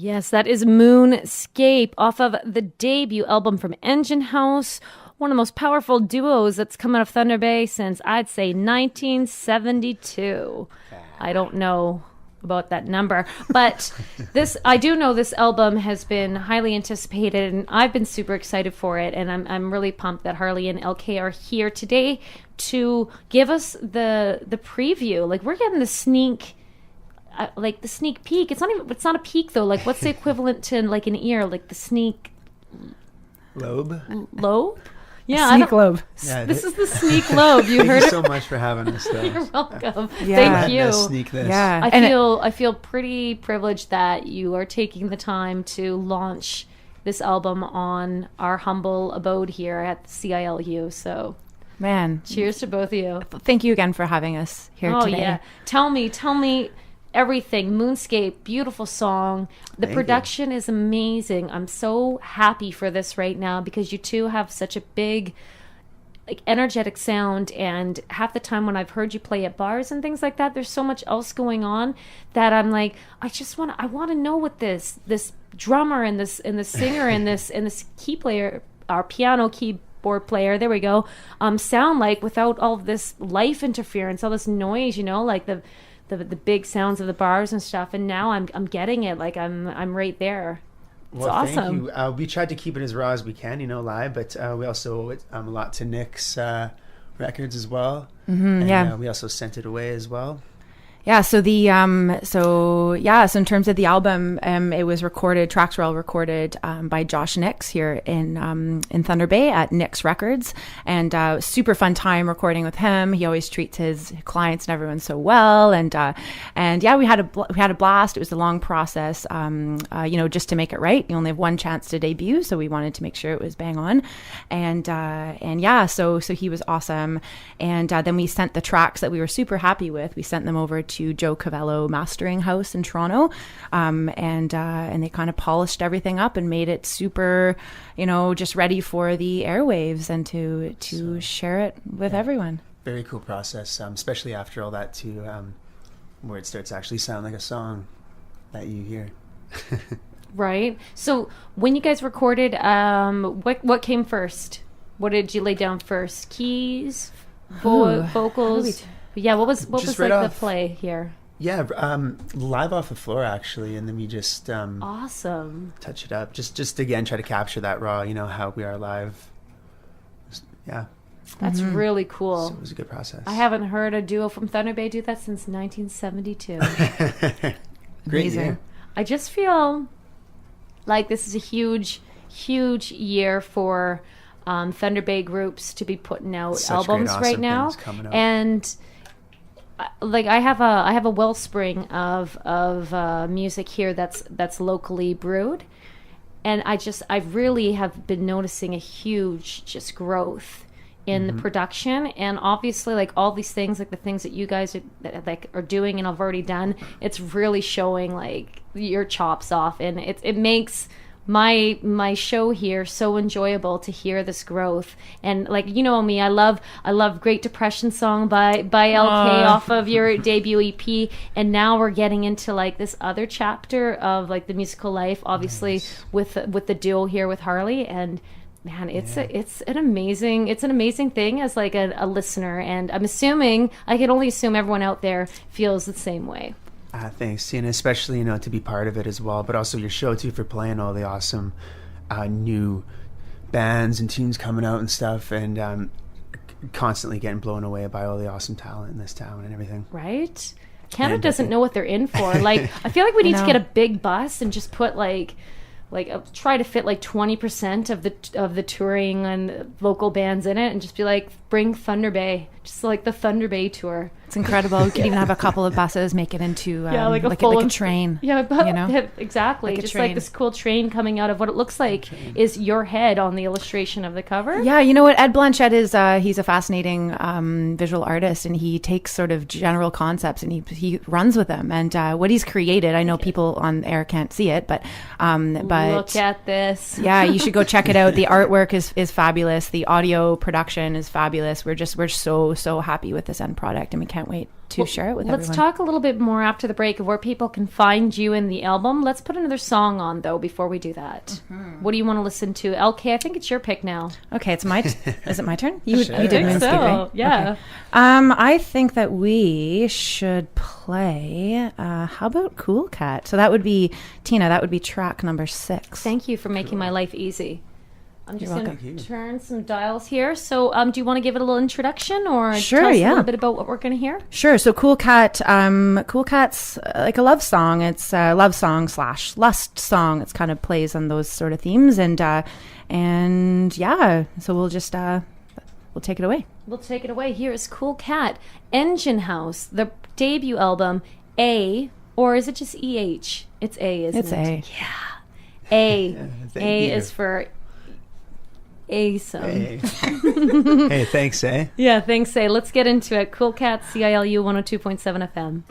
Yes, that is Moonscape off of the debut album from Engine House, one of the most powerful duos that's come out of Thunder Bay since, I'd say, 1972. I don't know about that number, but I do know this album has been highly anticipated, and I've been super excited for it, and I'm really pumped that Harley and LK are here today to give us the preview. Like, we're getting the sneak peek. It's not a peek though. Like, what's the equivalent to like an ear? Like the sneak lobe? Yeah, sneak lobe. Yeah, this is the sneak lobe. You heard Thank it? you so much for having us. You're welcome. Yeah. Thank you. Sneak this. Yeah. I feel pretty privileged that you are taking the time to launch this album on our humble abode here at the CILU. So, man, cheers to both of you. Thank you again for having us here today. Yeah. Tell me everything. Moonscape, beautiful song. The production is amazing. I'm so happy for this right now because you two have such a big, like, energetic sound, and half the time when I've heard you play at bars and things like that, there's so much else going on that I'm like, I want to know what this drummer and this singer and this key player, our piano keyboard player, there we go, sound like without all of this life interference, all this noise, like the big sounds of the bars and stuff, and now I'm getting it. Like I'm right there. It's awesome. Thank you. We tried to keep it as raw as we can, live, but we also owe it a lot to Nick's records as well. Mm-hmm, and we also sent it away as well. Yeah, so so in terms of the album, tracks were all recorded by Josh Nix here in Thunder Bay at Nix Records, and super fun time recording with him. He always treats his clients and everyone so well, and we had a blast. It was a long process, just to make it right. You only have one chance to debut, so we wanted to make sure it was bang on, so he was awesome, and then we sent the tracks that we were super happy with. We sent them over to Joe Cavello Mastering House in Toronto, and they kind of polished everything up and made it super, just ready for the airwaves and to share it with everyone. Very cool process, especially after all that too, where it starts to actually sound like a song that you hear. Right. So when you guys recorded, what came first? What did you lay down first? Keys, vocals. Yeah, what was right like the play here? Yeah, live off the floor actually, and then we just awesome touch it up. Just again try to capture that raw, how we are live. Yeah, that's really cool. So it was a good process. I haven't heard a duo from Thunder Bay do that since 1972. Great year. I just feel like this is a huge year for Thunder Bay groups to be putting out albums right now, and like I have a wellspring of music here that's locally brewed, and I really have been noticing a huge just growth in the production, and obviously like all these things, like the things that you guys are doing and have already done, it's really showing like your chops off, and it makes my show here so enjoyable to hear this growth. And like me, I love Great Depression song by LK off of your debut EP, and now we're getting into like this other chapter of like the musical life, obviously with the duo here with Harley. And man, it's an amazing thing as like a listener, and I can only assume everyone out there feels the same way. Thanks, Tiina, especially to be part of it as well, but also your show too for playing all the awesome new bands and tunes coming out and stuff, and constantly getting blown away by all the awesome talent in this town and everything. Right? Canada doesn't know what they're in for. Like, I feel like we need to get a big bus and just put try to fit like 20% of the touring and local bands in it, and just be like, bring Thunder Bay, just like the Thunder Bay tour. It's incredible. You can even have a couple of buses make it into like a train. Yeah, exactly. Like just like this cool train coming out of what it looks like is your head on the illustration of the cover. Yeah, you know what? Ed Blanchette is he's a fascinating visual artist, and he takes sort of general concepts and he runs with them. And what he's created, I know people on air can't see it, but look at this. Yeah, you should go check it out. The artwork is fabulous. The audio production is fabulous. We're so so happy with this end product, and we can't wait to share it with everyone. Let's talk a little bit more after the break of where people can find you in the album. Let's put another song on, though, before we do that. What do you want to listen to? LK, I think it's your pick now. Okay, it's my is it my turn? You did Moonscape, right? Yeah. Okay. I think that we should play, how about Cool Cat? So that would be, Tiina, that would be track number 6. Thank you for making my life easy. I'm just going to You're turn some dials here. So do you want to give it a little introduction or sure, tell us yeah. a little bit about what we're going to hear? Sure. So Cool Cat's like a love song. It's a love song / lust song. It's kind of plays on those sort of themes. And yeah, so we'll just, we'll take it away. We'll take it away. Here is Cool Cat, Engine House, the debut album, A, or is it just EH? It's A, isn't it? It's A. Yeah. A. A is for awesome. Hey. Hey, thanks, eh? Yeah, thanks, A. Let's get into it. Cool Cat, CILU 102.7 FM.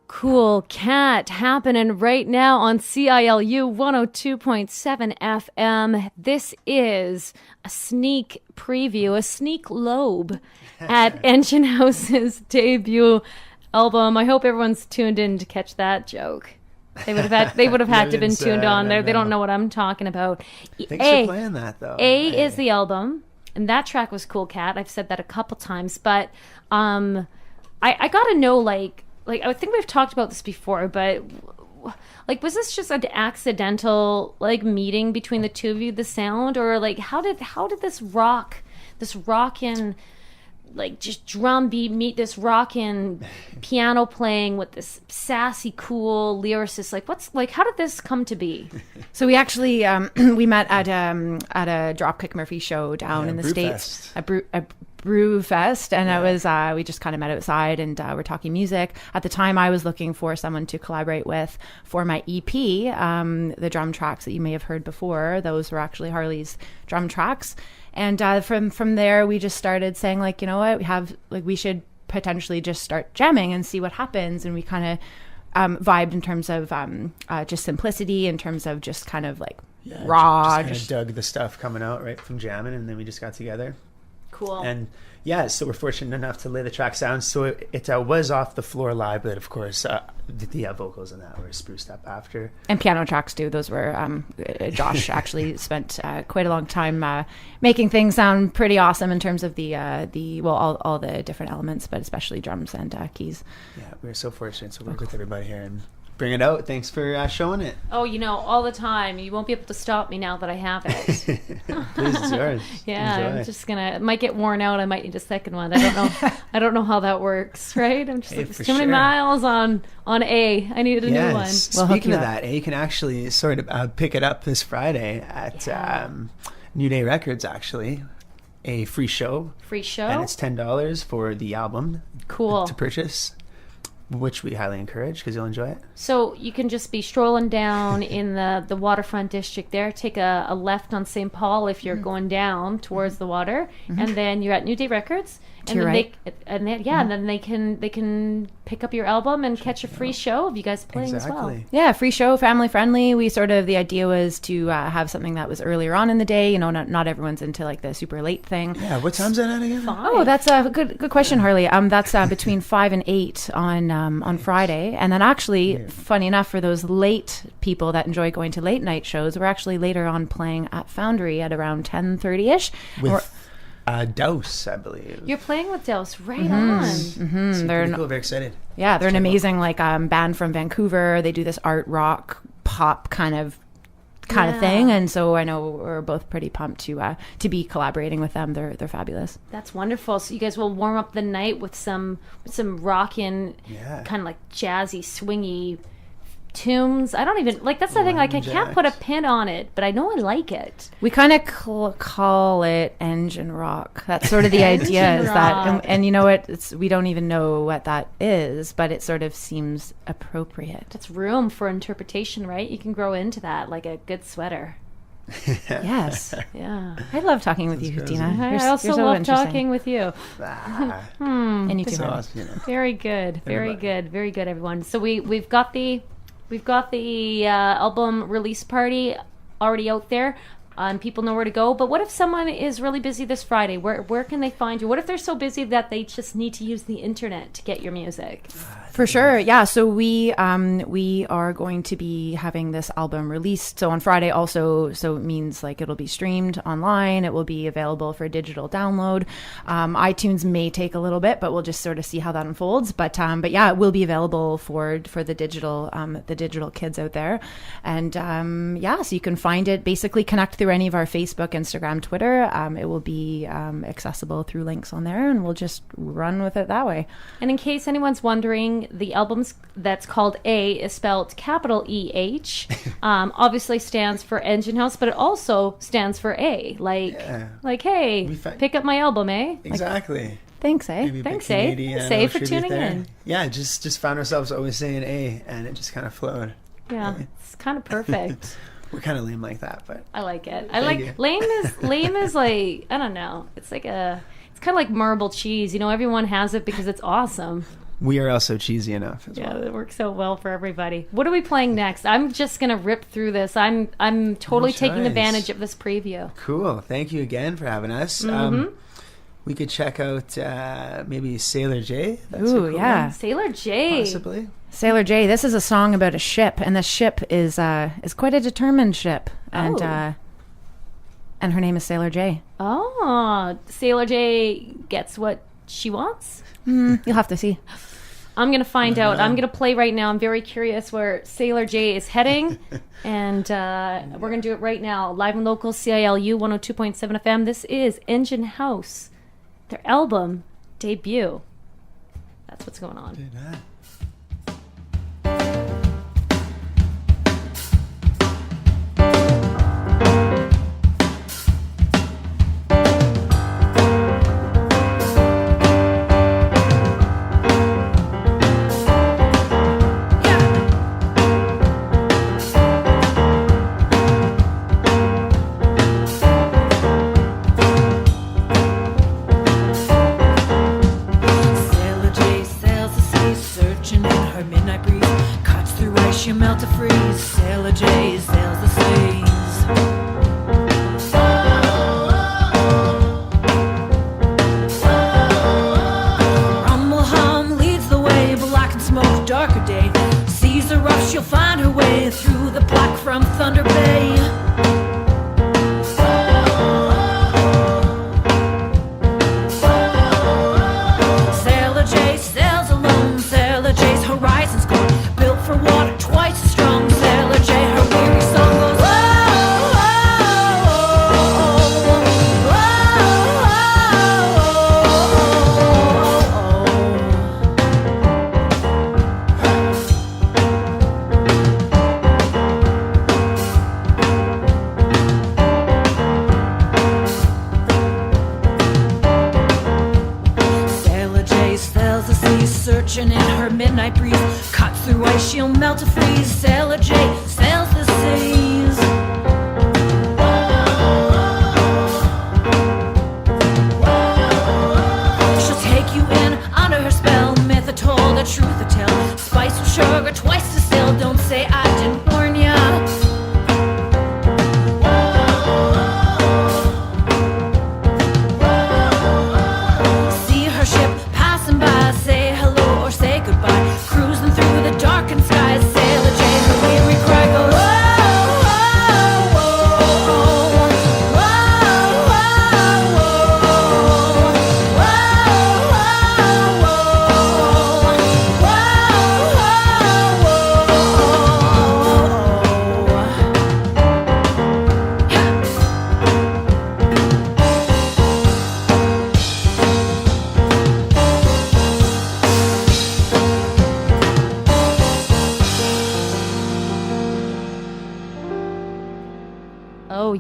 Cool Cat happening right now on CILU 102.7 FM. This is a sneak preview, a sneak lobe at Engine House's debut album. I hope everyone's tuned in to catch that joke. They would have had to have been tuned on there. They don't know what I'm talking about. Thanks for playing that, though. A is the album, and that track was Cool Cat. I've said that a couple times, but I gotta know, like I think we've talked about this before, but like, was this just an accidental like meeting between the two of you, the sound, or like how did this rockin' like just drum beat meet this rockin' piano playing with this sassy, cool lyricist? Like, how did this come to be? So we actually we met at a Dropkick Murphy show down in the States, a Brew Fest, and it was we just kind of met outside and we're talking music. At the time, I was looking for someone to collaborate with for my EP. The drum tracks that you may have heard before, those were actually Harley's drum tracks. And from there, we just started saying, like, you know what, we should potentially just start jamming and see what happens. And we kind of vibed in terms of just simplicity, in terms of just kind of like raw. Just dug the stuff coming out right from jamming, and then we just got together. Cool. And so we're fortunate enough to lay the tracks down. So it was off the floor live, but of course the vocals and that were spruced up after. And piano tracks too. Those were Josh actually spent quite a long time making things sound pretty awesome in terms of all the different elements, but especially drums and keys. Yeah, we're so fortunate to work with everybody here and bring it out. Thanks for showing it. Oh, all the time. You won't be able to stop me now that I have it. Please, it's yours. Yeah, Enjoy. I'm just it might get worn out. I might need a second one. I don't know. I don't know how that works, right? I'm just there's too many miles on A. I needed a new one. Speaking of that, you can actually sort of pick it up this Friday at New Day Records, actually. A free show. And it's $10 for the album. Cool. To purchase. Which we highly encourage because you'll enjoy it. So you can just be strolling down in the waterfront district there, take a left on St. Paul if you're going down towards the water, and then you're at New Day Records. And then then they can pick up your album and catch a free show of you guys playing as well. Yeah, free show, family friendly. The idea was to have something that was earlier on in the day. Not everyone's into like the super late thing. Yeah, what time's that at again? 5. Oh, that's a good question, Harley. That's between 5 and 8 on Friday, and then actually, funny enough, for those late people that enjoy going to late night shows, we're actually later on playing at Foundry at around 10:30ish. Dose, I believe. You're playing with Dose, right on. Mm-hmm. They're cool, very excited. Yeah, they're an amazing band from Vancouver. They do this art rock pop kind of thing, and so I know we're both pretty pumped to be collaborating with them. They're fabulous. That's wonderful. So you guys will warm up the night with some rockin', kind of like jazzy, swingy tunes. I don't even that's the thing. Like I can't put a pin on it, but I know I like it. We kind of call it engine rock. That's sort of the idea. Is that and you know what? We don't even know what that is, but it sort of seems appropriate. It's room for interpretation, right? You can grow into that like a good sweater. Yes. Yeah. I love talking with you, Tiina. I also love talking with you. And you too. Awesome. Very good. Very good. Very good, everyone. So we've got the album release party already out there. And people know where to go. But what if someone is really busy this Friday? Where can they find you? What if they're so busy that they just need to use the internet to get your music? For sure, yeah. So we are going to be having this album released. So on Friday also, so it means like it'll be streamed online. It will be available for digital download. iTunes may take a little bit, but we'll just sort of see how that unfolds. But yeah, it will be available for the digital kids out there. And so you can find it. Basically, connect through any of our Facebook, Instagram, Twitter. It will be accessible through links on there, and we'll just run with it that way. And in case anyone's wondering, the album that's called A is spelled capital E-H. Obviously stands for Engine House, but it also stands for A. Hey, pick up my album, eh? Exactly. Thanks, eh? Maybe thanks, eh? Thanks, eh, for tuning in. Yeah, just found ourselves always saying A, and it just kind of flowed. Yeah, it's kind of perfect. We're kind of lame like that, but I like it. Lame is like, I don't know. It's kind of like marble cheese. Everyone has it because it's awesome. We are also cheesy enough as well. Yeah, it works so well for everybody. What are we playing next? I'm just gonna rip through this. I'm totally taking advantage of this preview. Cool. Thank you again for having us. We could check out maybe Sailor J. That's Ooh, yeah. Sailor J. Possibly. Sailor J. This is a song about a ship, and the ship is quite a determined ship, and her name is Sailor J. Oh, Sailor J gets what she wants? You'll have to see. I'm going to find out. I'm going to play right now. I'm very curious where Sailor J is heading. And we're going to do it right now. Live and local, CILU 102.7 FM. This is Engine House, their album debut. That's what's going on.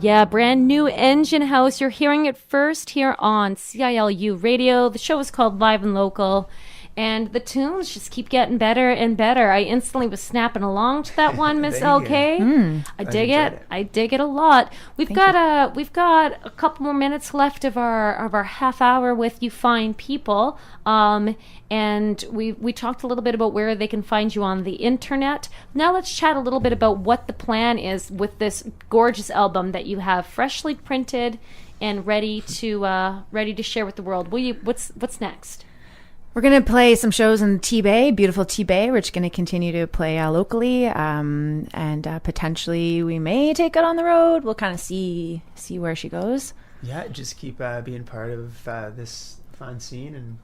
Yeah, brand new Engine House. You're hearing it first here on CILU Radio. The show is called Live and Local, and the tunes just keep getting better and better. I instantly was snapping along to that one, Miss LK. I dig it. I dig it a lot. We've got a couple more minutes left of our half hour with you fine people. And we talked a little bit about where they can find you on the internet. Now let's chat a little bit about what the plan is with this gorgeous album that you have freshly printed and ready to share with the world. What's next? We're going to play some shows in T-Bay, beautiful T-Bay. We're just going to continue to play locally, and potentially we may take it on the road. We'll kind of see where she goes. Yeah, just keep being part of this fun scene and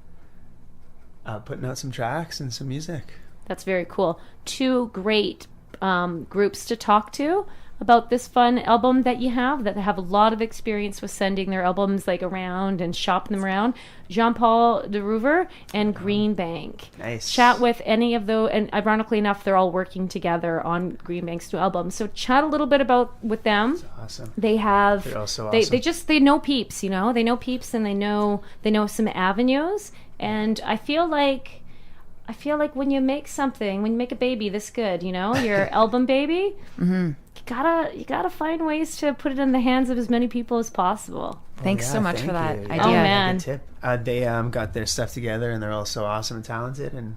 putting out some tracks and some music. That's very cool. Two great groups to talk to about this fun album that you have, that have a lot of experience with sending their albums like around and shopping them around. Jean-Paul de Rouver and Green Bank. Nice. Chat with any of those, and ironically enough, they're all working together on Green Bank's new album. So chat a little bit with them. That's awesome. They're also awesome. They know peeps, you know. They know peeps, and they know some avenues. And I feel like when you make a baby this good, you know, your album baby, you gotta find ways to put it in the hands of as many people as possible. Thanks so much for that idea. Oh man, tip. They got their stuff together, and they're all so awesome and talented, and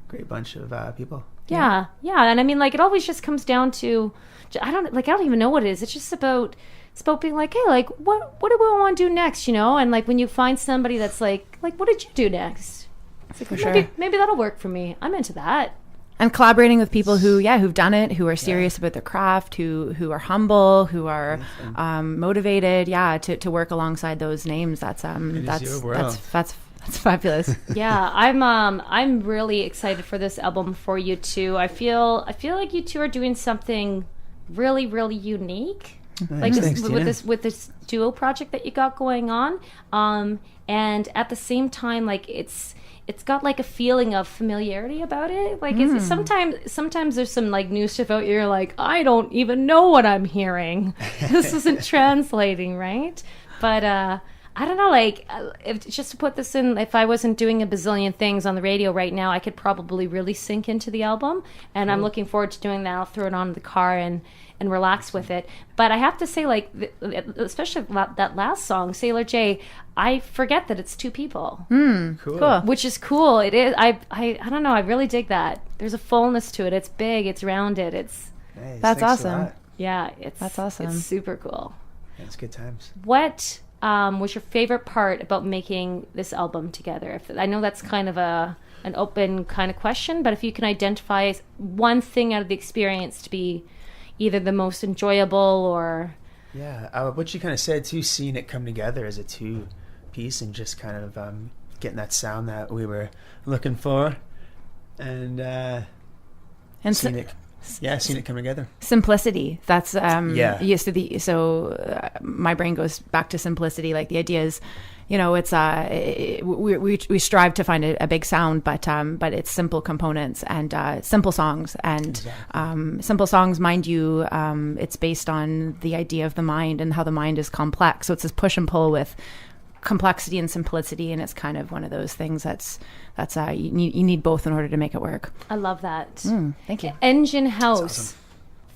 great bunch of people. Yeah, and I mean, like, it always just comes down to, I don't even know what it is. It's just about being like, hey, like, what do we want to do next, you know? And like, when you find somebody that's like, what did you do next? It's like, maybe that'll work for me. I'm into that. And collaborating with people who've done it, who are serious about their craft, who are humble, who are motivated, to work alongside those names. That's That's fabulous. Yeah, I'm really excited for this album for you two. I feel like you two are doing something really, really unique. Nice. Thanks, with this duo project that you got going on, and at the same time, like it's got like a feeling of familiarity about it. Like it's sometimes there's some like new stuff out. You're like, I don't even know what I'm hearing. This isn't translating right. But I don't know. Like, just to put this in, if I wasn't doing a bazillion things on the radio right now, I could probably really sink into the album. And cool. I'm looking forward to doing that. I'll throw it on in the car and relax with it. But I have to say, like, especially that last song, Sailor J, I forget that it's two people. Cool. Which is cool. It is. I don't know. I really dig that. There's a fullness to it. It's big. It's rounded. It's nice. That's awesome. Yeah, that's awesome. It's super cool. Yeah, it's good times. What was your favorite part about making this album together? I know that's kind of an open kind of question, but if you can identify one thing out of the experience to be either the most enjoyable or... Yeah, what you kind of said too, seeing it come together as a two-piece and just kind of getting that sound that we were looking for, and seeing it come together. Simplicity. That's my brain goes back to simplicity. Like the idea is, it's we strive to find a big sound, but it's simple components and simple songs and simple songs. Mind you, it's based on the idea of the mind and how the mind is complex. So it's this push and pull with complexity and simplicity, and it's kind of one of those things that's you need both in order to make it work. I love that. Thank you. Engine House. Awesome.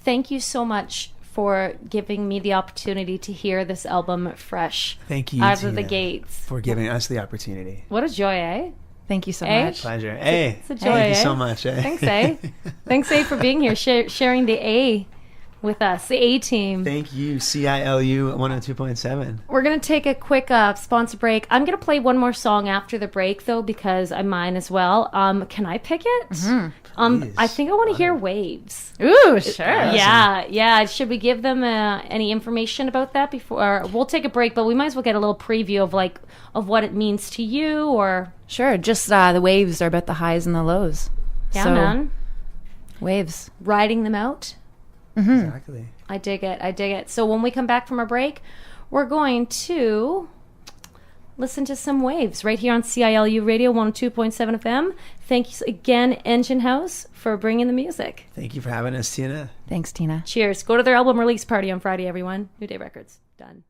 Thank you so much for giving me the opportunity to hear this album fresh. Thank you, out Tiina, of the gates. for giving us the opportunity. What a joy, eh? Thank you so much. Pleasure. Hey, it's a joy. Thank you so much. Eh? Thanks, eh? Thanks, eh, for being here, sharing the A with us, the A team. Thank you, CILU 102.7. We're going to take a quick sponsor break. I'm going to play one more song after the break, though, because I'm mine as well. Can I pick it? I think I want to hear Waves. Ooh, sure. Yeah. Should we give them any information about that before? We'll take a break, but we might as well get a little preview of what it means to you, or... Sure, just the waves are about the highs and the lows. Yeah, man. Waves. Riding them out. Exactly. I dig it. So when we come back from our break, we're going to listen to some Waves right here on CILU Radio 102.7 FM. Thank you again, Engine House, for bringing the music. Thank you for having us, Tiina. Thanks, Tiina. Cheers. Go to their album release party on Friday, everyone. New Day Records. Done.